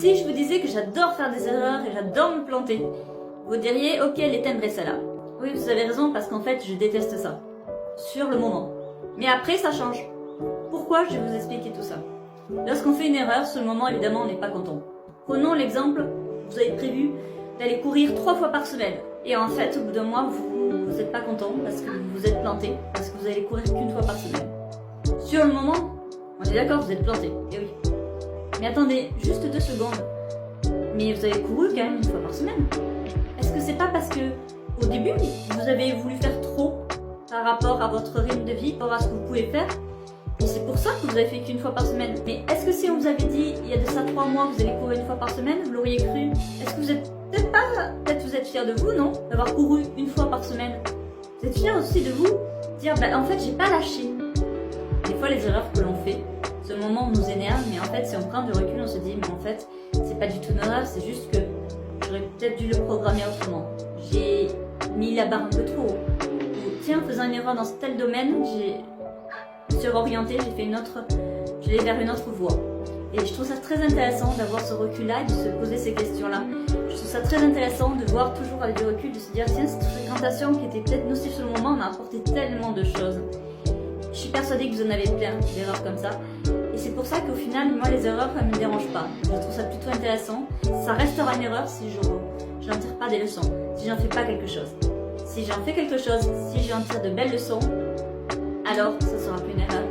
Si je vous disais que j'adore faire des erreurs et j'adore me planter, vous diriez ok, elle est timbrée celle-là. Oui, vous avez raison parce qu'en fait je déteste ça. Sur le moment. Mais après ça change. Pourquoi? Je vais vous expliquer tout ça. Lorsqu'on fait une erreur, sur le moment évidemment on n'est pas content. Prenons l'exemple, vous avez prévu d'aller courir 3 fois par semaine. Et en fait, au bout d'un mois, vous n'êtes pas content parce que vous vous êtes planté, parce que vous allez courir qu'une fois par semaine. Sur le moment, on est d'accord, vous êtes planté. Et oui. Mais attendez, juste 2 secondes. Mais vous avez couru quand même une fois par semaine. Est-ce que c'est pas parce que, au début, vous avez voulu faire trop par rapport à votre rythme de vie, par rapport à ce que vous pouvez faire? Et c'est pour ça que vous avez fait qu'une fois par semaine. Mais est-ce que si on vous avait dit, il y a de ça 3 mois, vous allez courir une fois par semaine, vous l'auriez cru? Est-ce que vous êtes peut-être vous êtes fier de vous, non? D'avoir couru une fois par semaine. Vous êtes fier aussi de vous? Dire, bah en fait, j'ai pas lâché. Des fois, les erreurs que l'on fait, ce moment nous énerve, mais en fait, si on prend du recul, on se dit, mais en fait, c'est pas du tout une erreur, c'est juste que j'aurais peut-être dû le programmer autrement. J'ai mis la barre un peu trop haut. Ou, tiens, en faisant une erreur dans tel domaine, j'ai surorienté, je vais vers une autre voie. Et je trouve ça très intéressant d'avoir ce recul-là et de se poser ces questions-là. Je trouve ça très intéressant de voir toujours avec du recul, de se dire, tiens, cette fréquentation qui était peut-être nocive sur le moment m'a apporté tellement de choses. Je suis persuadée que vous en avez plein d'erreurs comme ça. Et c'est pour ça qu'au final, moi, les erreurs, elles ne me dérangent pas. Je trouve ça plutôt intéressant. Ça restera une erreur si je n'en tire pas des leçons, si j'en fais pas quelque chose. Si j'en fais quelque chose, si j'en tire de belles leçons, alors ça sera plus une erreur.